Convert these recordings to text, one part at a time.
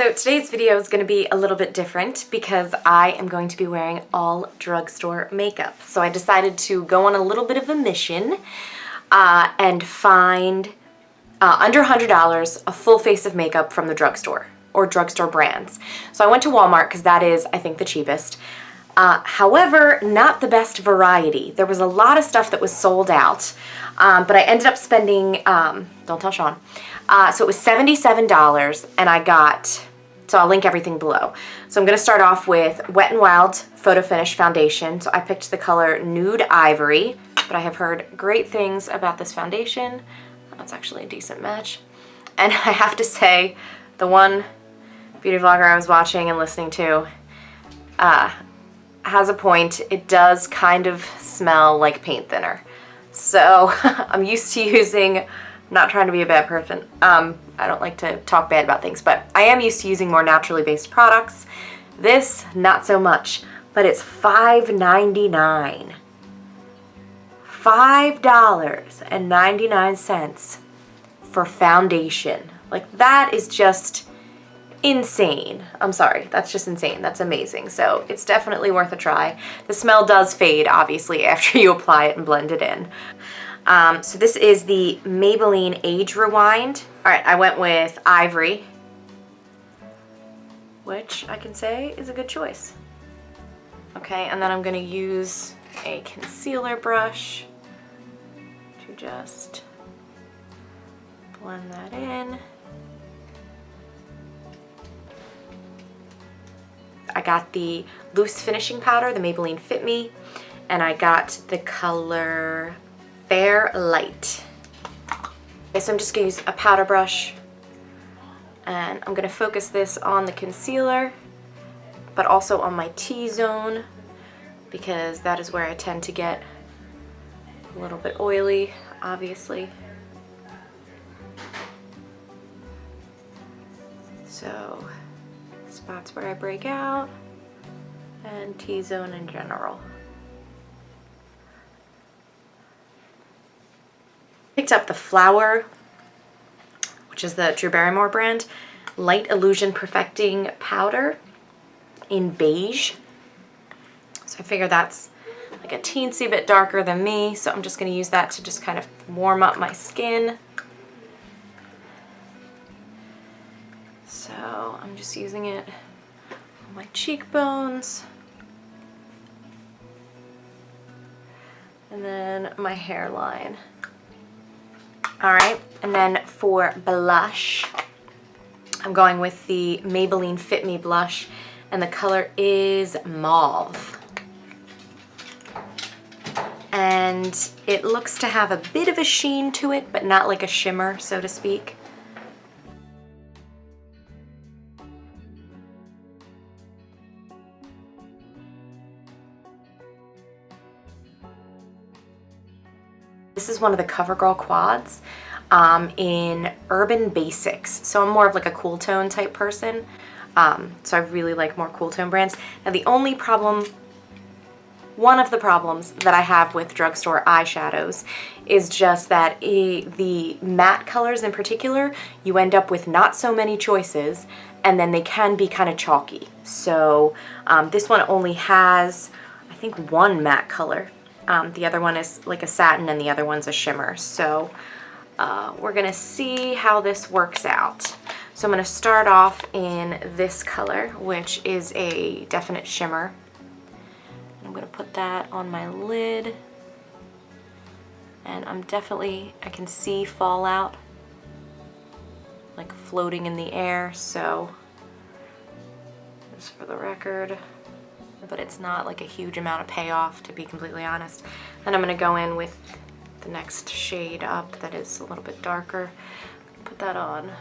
So today's video is going to be a little bit different because I am going to be wearing all drugstore makeup. So I decided to go on a little bit of a mission and find under $100 a full face of makeup from the drugstore or drugstore brands. So I went to Walmart because that is, I think, the cheapest. However, not the best variety. There was a lot of stuff that was sold out, but I ended up spending, don't tell Sean, so it was $77 and I got, so I'll link everything below. So I'm going to start off with Wet n Wild Photo Finish Foundation. So I picked the color Nude Ivory, but I have heard great things about this foundation. That's actually a decent match. And I have to say, the one beauty vlogger I was watching and listening to, has a point. It does kind of smell like paint thinner. So I'm used to using, not trying to be a bad person, I don't like to talk bad about things, but I am used to using more naturally based products. This, not so much, but it's $5.99. $5.99 for foundation. Like, that is just insane. I'm sorry, that's just insane. That's amazing. So it's definitely worth a try. The smell does fade, obviously, after you apply it and blend it in. So this is the Maybelline Age Rewind. All right, I went with Ivory, which I can say is a good choice. Okay, and then I'm going to use a concealer brush to just blend that in. I got the loose finishing powder, the Maybelline Fit Me, and I got the color Fair Light. Okay, so I'm just going to use a powder brush, and I'm going to focus this on the concealer, but also on my T-zone, because that is where I tend to get a little bit oily, obviously. So spots where I break out, and T-zone in general. Picked up the Flower, which is the Drew Barrymore brand, Light Illusion Perfecting Powder in Beige. So I figure that's like a teensy bit darker than me, so I'm just going to use that to just kind of warm up my skin. So I'm just using it on my cheekbones and then my hairline. All right, and then for blush, I'm going with the Maybelline Fit Me blush, and the color is Mauve. And it looks to have a bit of a sheen to it, but not like a shimmer, so to speak. This is one of the Covergirl Quads in Urban Basics. So I'm more of like a cool tone type person. So I really like more cool tone brands. Now the only problem, one of the problems that I have with drugstore eyeshadows is just that the matte colors in particular, you end up with not so many choices, and then they can be kind of chalky. So this one only has, I think, one matte color. The other one is like a satin and the other one's a shimmer. So we're gonna see how this works out. So I'm gonna start off in this color, which is a definite shimmer. I'm gonna put that on my lid. And I can see fallout, like floating in the air, so just for the record. But it's not like a huge amount of payoff, to be completely honest. Then I'm going to go in with the next shade up that is a little bit darker. Put that on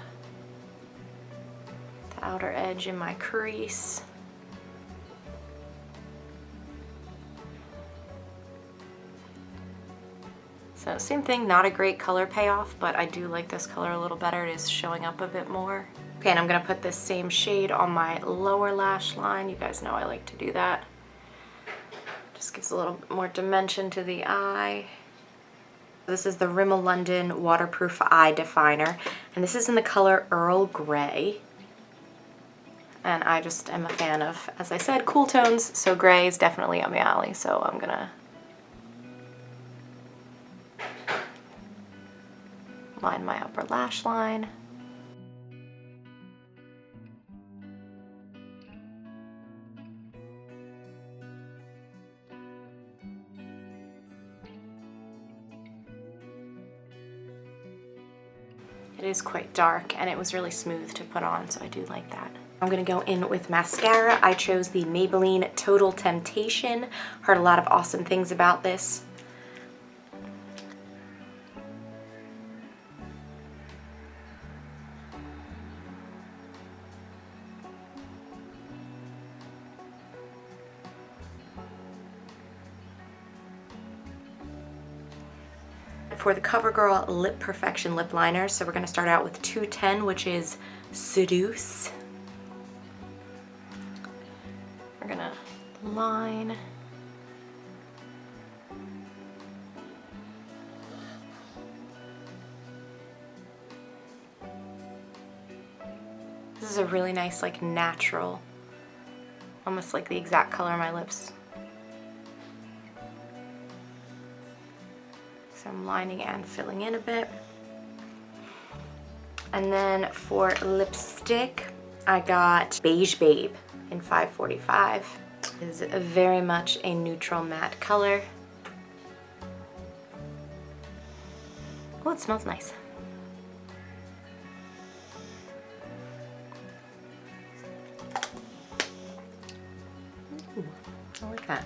the outer edge in my crease. So same thing, not a great color payoff, but I do like this color a little better. It is showing up a bit more. Okay, and I'm gonna put this same shade on my lower lash line. You guys know I like to do that. Just gives a little bit more dimension to the eye. This is the Rimmel London Waterproof Eye Definer, and this is in the color Earl Grey. And I just am a fan of, as I said, cool tones, so gray is definitely up my alley, so I'm gonna line my upper lash line. It is quite dark and it was really smooth to put on, so I do like that. I'm gonna go in with mascara. I chose the Maybelline Total Temptation. Heard a lot of awesome things about this. For the Covergirl Lip Perfection Lip Liner, so we're gonna start out with 210, which is Seduce. We're gonna line. This is a really nice, like, natural, almost like the exact color of my lips. So I'm lining and filling in a bit. And then for lipstick, I got Beige Babe in 545. It's very much a neutral matte color. Oh, it smells nice. Ooh, I like that.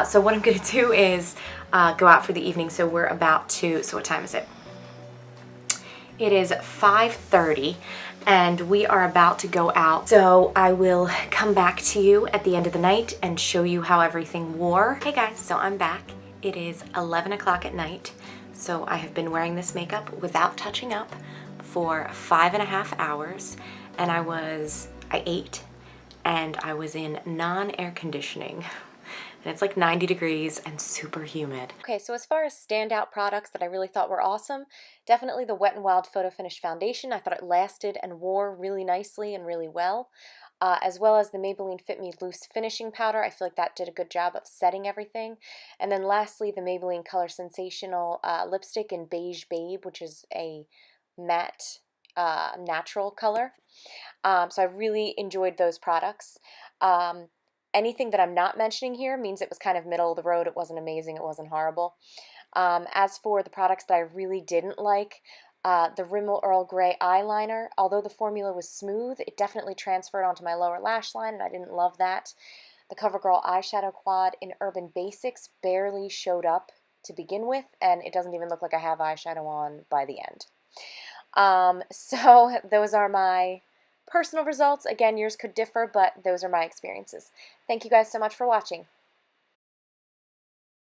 So what I'm gonna do is go out for the evening. So we're about to, so what time is it? It is 5:30 and we are about to go out. So I will come back to you at the end of the night and show you how everything wore. Hey guys, so I'm back. It is 11 o'clock at night. So I have been wearing this makeup without touching up for 5.5 hours. And I ate and I was in non-air conditioning. And it's like 90 degrees and super humid. Okay, so as far as standout products that I really thought were awesome, definitely the Wet n Wild Photo Finish Foundation. I thought it lasted and wore really nicely and really well. As well as the Maybelline Fit Me Loose Finishing Powder. I feel like that did a good job of setting everything. And then lastly, the Maybelline Color Sensational lipstick in Beige Babe, which is a matte natural color. So I really enjoyed those products. Anything that I'm not mentioning here means it was kind of middle of the road. It wasn't amazing. It wasn't horrible. As for the products that I really didn't like, the Rimmel Earl Grey eyeliner, although the formula was smooth, it definitely transferred onto my lower lash line, and I didn't love that. The Covergirl eyeshadow quad in Urban Basics barely showed up to begin with, and it doesn't even look like I have eyeshadow on by the end. So those are my personal results. Again, yours could differ, but those are my experiences. Thank you guys so much for watching.